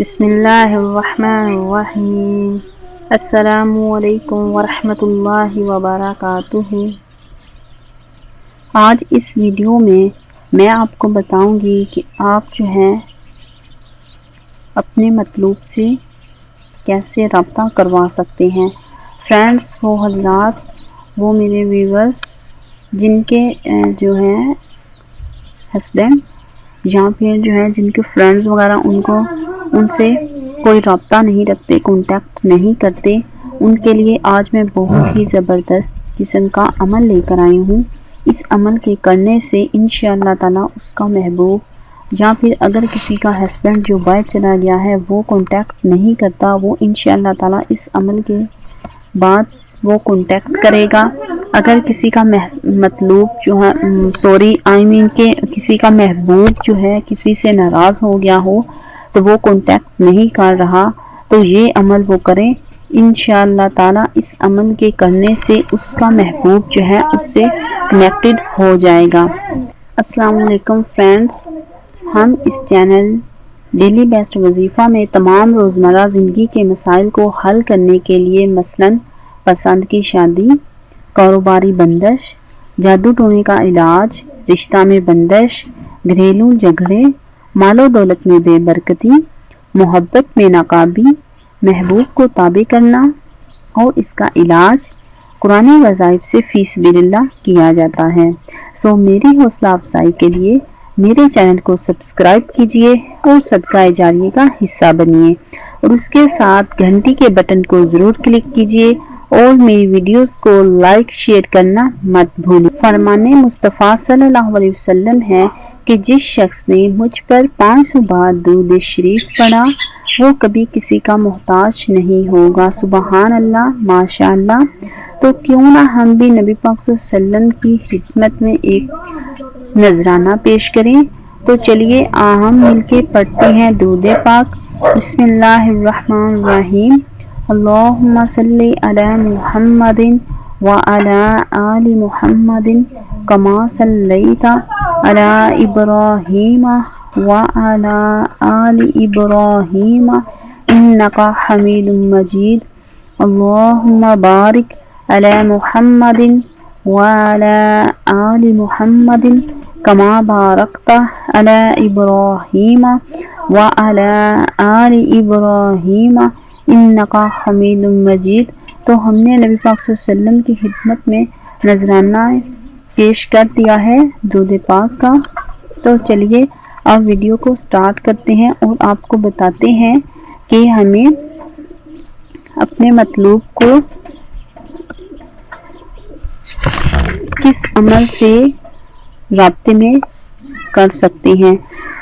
بسم اللہ الرحمن الرحیم۔ السلام علیکم ورحمۃ اللہ وبرکاتہ۔ آج اس ویڈیو میں آپ کو بتاؤں گی کہ آپ جو ہے اپنے مطلوب سے کیسے رابطہ کروا سکتے ہیں۔ فرینڈس، وہ حضرات، وہ میرے ویورز جن کے جو ہے ہسبینڈ یا پھر جو ہے جن کے فرینڈز وغیرہ ان سے کوئی رابطہ نہیں رکھتے، کانٹیکٹ نہیں کرتے، ان کے لیے آج میں بہت ہی زبردست قسم کا عمل لے کر آئی ہوں۔ اس عمل کے کرنے سے انشاءاللہ تعالی اس کا محبوب یا پھر اگر کسی کا ہسبینڈ جو باہر چلا گیا ہے وہ کانٹیکٹ نہیں کرتا، وہ انشاءاللہ تعالی اس عمل کے بعد وہ کانٹیکٹ کرے گا۔ اگر کسی کا مطلوب جو ہے کہ کسی کا محبوب جو ہے کسی سے ناراض ہو گیا ہو تو وہ کانٹیکٹ نہیں کر رہا، تو یہ عمل وہ کرے، انشاءاللہ تعالی اس عمل کے کرنے سے اس کا محبوب جو ہے اس سے کنیکٹڈ ہو جائے گا۔ السلام علیکم فرینڈز، ہم اس چینل ڈیلی بیسٹ وظیفہ میں تمام روزمرہ زندگی کے مسائل کو حل کرنے کے لیے مثلاً پسند کی شادی، کاروباری بندش، جادو ٹونے کا علاج، رشتہ میں بندش، گھریلو جھگڑے، مال و دولت میں بے برکتی، محبت میں ناکامی، محبوب کو تابع کرنا اور اس کا علاج قرآنی وظائف سے فی سبیل اللہ کیا جاتا ہے۔ میری حوصلہ افزائی کے لیے میرے چینل کو سبسکرائب کیجئے اور صدقہ جاریہ کا حصہ بنیے اور اس کے ساتھ گھنٹی کے بٹن کو ضرور کلک کیجئے اور میری ویڈیوز کو لائک شیئر کرنا مت بھولیں۔ فرمان مصطفیٰ صلی اللہ علیہ وسلم ہے کہ جس شخص نے مجھ پر 500 بار درود شریف پڑھا وہ کبھی کسی کا محتاج نہیں ہوگا۔ سبحان اللہ، ماشاء اللہ۔ تو کیوں نہ ہم بھی نبی پاک صلی اللہ علیہ وسلم کی خدمت میں ایک نذرانہ پیش کریں۔ تو چلیے ہم مل کے پڑھتے ہیں درود پاک۔ بسم اللہ الرحمن الرحیم۔ اللہم صلی علی محمد وعلی آل محمد کما صلیت علی ابراہیم وعلی آل ابراہیم انک حمید مجید۔ اللہم بارک علی محمد وعلی آل محمد کما بارکت علی ابراہیم وعلی آل ابراہیم انک حمید مجید۔ تو ہم نے نبی پاک صلی اللہ علیہ وسلم کی خدمت میں نذرانہ پیش کر دیا ہے درود پاک کا۔ تو چلیے اب ویڈیو کو سٹارٹ کرتے ہیں اور آپ کو بتاتے ہیں کہ ہمیں اپنے مطلوب کو کس عمل سے رابطے میں کر سکتے ہیں۔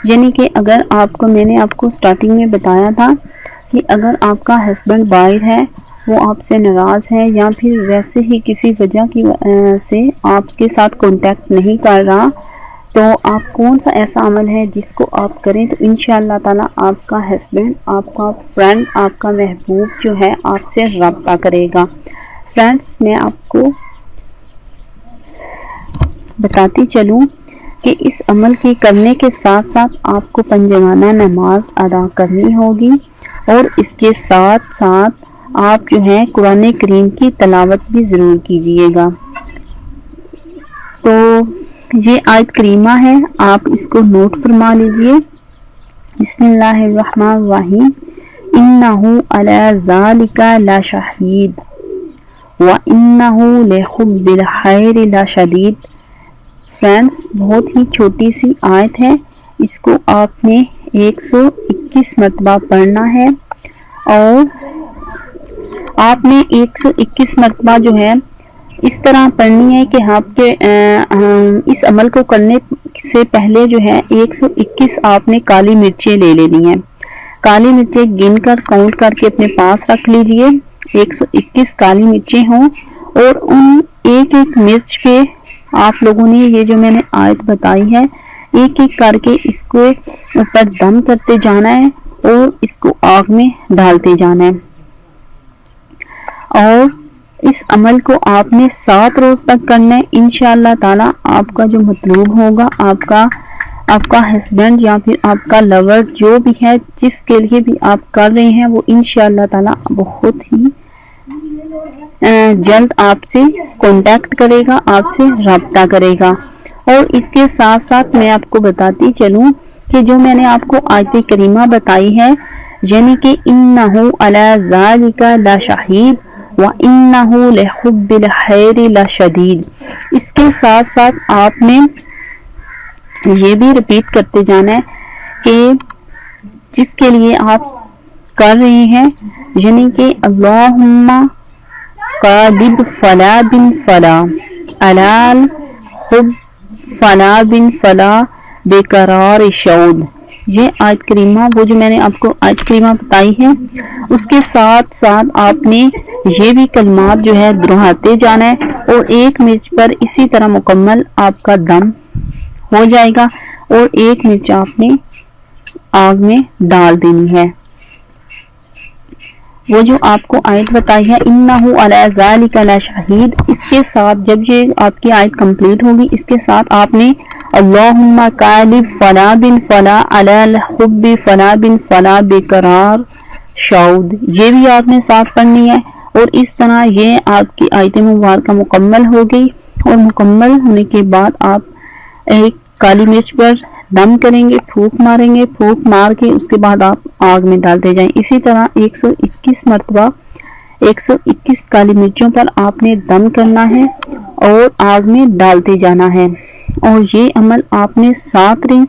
یعنی کہ اگر میں نے آپ کو سٹارٹنگ میں بتایا تھا کہ اگر آپ کا ہسبینڈ باہر ہے، وہ آپ سے ناراض ہے یا پھر ویسے ہی کسی وجہ کی سے آپ کے ساتھ کانٹیکٹ نہیں کر رہا، تو آپ کون سا ایسا عمل ہے جس کو آپ کریں تو انشاءاللہ تعالی آپ کا ہسبینڈ، آپ کا فرینڈ، آپ کا محبوب جو ہے آپ سے رابطہ کرے گا۔ فرینڈس، میں آپ کو بتاتی چلوں کہ اس عمل کے کرنے کے ساتھ ساتھ آپ کو پنجگانہ نماز ادا کرنی ہوگی اور اس کے ساتھ ساتھ آپ جو ہے قرآن کریم کی تلاوت بھی ضرور کیجئے گا۔ تو یہ آیت کریمہ ہے، آپ اس کو نوٹ فرما لیجئے۔ بسم اللہ الرحمن الرحیم۔ انہ علی ذالک لشہید وانہ لحب الخیر لشدید۔ فرینڈس، بہت ہی چھوٹی سی آیت ہے، اس کو آپ نے 121 مرتبہ پڑھنا ہے اور آپ نے 121 مرتبہ جو ہے اس طرح پڑھنی ہے کہ آپ کے اس عمل کو کرنے سے پہلے جو ہے 121 آپ نے کالی مرچیں لے لینی ہیں۔ کالی مرچیں گن کر کاؤنٹ کر کے اپنے پاس رکھ لیجئے، 121 کالی مرچیں ہوں اور ان ایک ایک مرچ پہ آپ لوگوں نے یہ جو میں نے آیت بتائی ہے ایک ایک کر کے اس کو اوپر دم کرتے جانا ہے اور اس کو آگ میں ڈالتے جانا ہے۔ اور اس عمل کو آپ نے 7 روز تک کرنا ہے۔ انشاءاللہ تعالی آپ کا جو مطلوب ہوگا، آپ کا آپ کا ہسبینڈ یا پھر آپ کا لور جو بھی ہے، جس کے لیے بھی آپ کر رہے ہیں، وہ انشاءاللہ تعالی بہت ہی جلد آپ سے کانٹیکٹ کرے گا، آپ سے رابطہ کرے گا۔ اور اس کے ساتھ ساتھ میں آپ کو بتاتی چلوں کہ جو میں نے آپ کو آیت کریمہ بتائی ہے، یعنی کہ انہو علی ذالک لشہید وانہو لحب الخیر لشدید، اس کے ساتھ ساتھ آپ نے یہ بھی رپیٹ کرتے جانا ہے کہ جس کے لیے آپ کر رہے ہیں، یعنی کہ اللہم قالب فلا بن فلا علال حب فلا بن فلا بے قرار شعود۔ یہ آیت کریمہ، وہ جو میں نے آپ کو آیت کریمہ بتائی ہے، اس کے ساتھ ساتھ آپ نے یہ بھی کلمات جو ہے دہراتے جانا ہے، اور 1 مرچ پر اسی طرح مکمل آپ کا دم ہو جائے گا، اور 1 مرچ آپ نے آگ میں ڈال دینی ہے۔ وہ جو آپ کو آیت بتائی ہے انہو علی ذالک لشہید، اس کے ساتھ جب یہ آپ کی آیت کمپلیٹ ہوگی، اس کے ساتھ آپ نے اللہم قالب فلا بن فلا علی الحب فلا بن فلا بے قرار شعود، یہ بھی آپ نے ساتھ پڑھنی ہے۔ اور اس طرح یہ آپ کی آیت مبارکہ مکمل ہو گئی، اور مکمل ہونے کے بعد آپ ایک کالی مرچ پر دم کریں گے، پھونک ماریں گے، پھونک مار کے اس کے بعد آپ آگ میں ڈالتے جائیں۔ اسی طرح 121 مرتبہ 121 کالی مرچوں پر آپ نے دم کرنا ہے اور آگ میں ڈالتے جانا ہے، اور یہ عمل آپ نے 7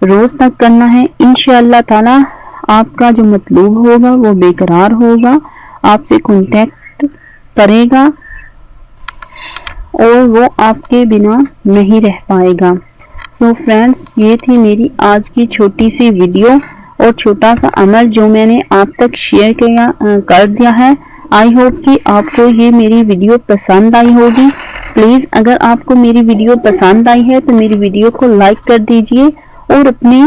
روز تک کرنا ہے۔ انشاءاللہ تعالی آپ کا جو مطلوب ہوگا وہ بے قرار ہوگا، آپ سے کانٹیکٹ کرے گا، اور وہ آپ کے بنا نہیں رہ پائے گا۔ سو فرینڈس، یہ تھی میری آج کی چھوٹی سی ویڈیو اور چھوٹا سا عمل جو میں نے آپ تک شیئر کر دیا ہے۔ آئی ہوپ کہ آپ کو یہ میری ویڈیو پسند آئی ہوگی۔ پلیز اگر آپ کو میری ویڈیو پسند آئی ہے تو میری ویڈیو کو لائک کر دیجئے، اور اپنے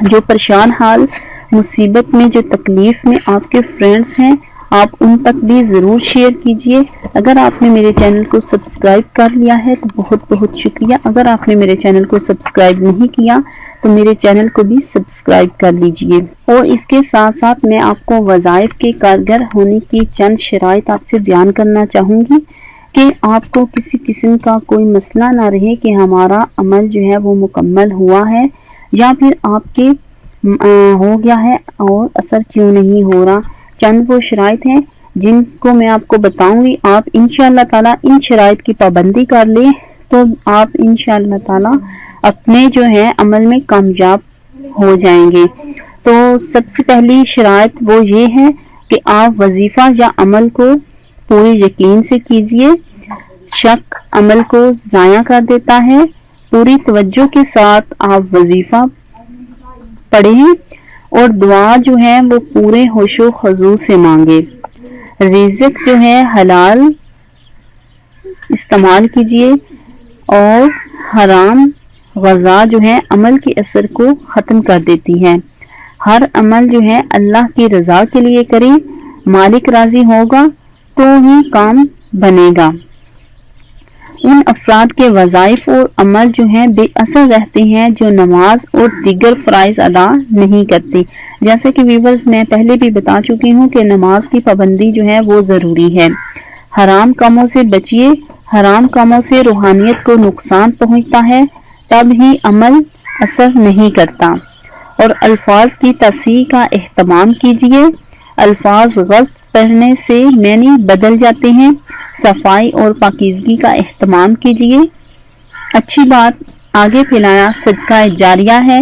جو پریشان حال مصیبت میں، جو تکلیف میں آپ کے فرینڈز ہیں، آپ ان تک بھی ضرور شیئر کیجئے۔ اگر آپ نے میرے چینل کو سبسکرائب کر لیا ہے تو بہت بہت شکریہ، اگر آپ نے میرے چینل کو سبسکرائب نہیں کیا تو میرے چینل کو بھی سبسکرائب کر لیجئے۔ اور اس کے ساتھ ساتھ میں آپ کو وظائف کے کارگر ہونے کی چند شرائط آپ سے بیان کرنا چاہوں گی کہ آپ کو کسی قسم کا کوئی مسئلہ نہ رہے کہ ہمارا عمل جو ہے وہ مکمل ہوا ہے، یا پھر آپ کے ہو گیا ہے اور اثر کیوں نہیں ہو رہا۔ چند وہ شرائط ہیں جن کو میں آپ کو بتاؤں گی، آپ انشاءاللہ تعالی ان شرائط کی پابندی کر لیں تو آپ انشاءاللہ تعالی اپنے جو ہے عمل میں کامیاب ہو جائیں گے۔ تو سب سے پہلی شرائط وہ یہ ہے کہ آپ وظیفہ یا عمل کو پورے یقین سے کیجئے، شک عمل کو ضائع کر دیتا ہے۔ پوری توجہ کے ساتھ آپ وظیفہ پڑھیں، اور دعا جو ہے وہ پورے ہوش و خضوع سے مانگے۔ رزق جو ہے حلال استعمال کیجئے، اور حرام غذا جو ہے عمل کے اثر کو ختم کر دیتی ہے۔ ہر عمل جو ہے اللہ کی رضا کے لیے کریں، مالک راضی ہوگا تو ہی کام بنے گا۔ ان افراد کے وظائف اور عمل جو ہیں بے اثر رہتے ہیں جو نماز اور دیگر فرائض ادا نہیں کرتے۔ جیسے کہ ویورز میں پہلے بھی بتا چکی ہوں کہ نماز کی پابندی جو ہے وہ ضروری ہے۔ حرام کاموں سے بچیے، حرام کاموں سے روحانیت کو نقصان پہنچتا ہے، تب ہی عمل اثر نہیں کرتا۔ اور الفاظ کی تصحیح کا اہتمام کیجیے، الفاظ غلط پڑھنے سے معنی بدل جاتے ہیں۔ صفائی اور پاکیزگی کا اہتمام کیجیے۔ اچھی بات آگے پھیلانا صدقہ جاریہ ہے۔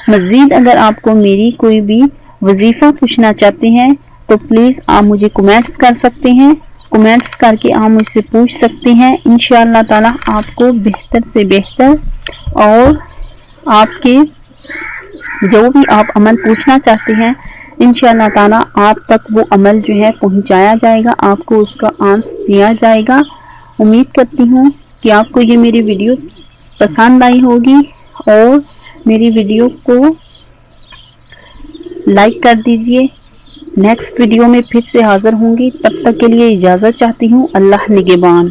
مزید اگر آپ کو میری کوئی بھی وظیفہ پوچھنا چاہتے ہیں تو پلیز آپ مجھے کمنٹس کر سکتے ہیں، کمنٹس کر کے آپ مجھ سے پوچھ سکتے ہیں۔ انشاءاللہ تعالی آپ کو بہتر سے بہتر اور آپ کے جو بھی آپ عمل پوچھنا چاہتے ہیں انشاءاللہ تعالی آپ تک وہ عمل جو ہے پہنچایا جائے گا، آپ کو اس کا آنسر دیا جائے گا۔ امید کرتی ہوں کہ آپ کو یہ میری ویڈیو پسند آئی ہوگی، اور میری ویڈیو کو لائک کر دیجئے۔ نیکسٹ ویڈیو میں پھر سے حاضر ہوں گی، تب تک کے لیے اجازت چاہتی ہوں۔ اللہ نگہبان۔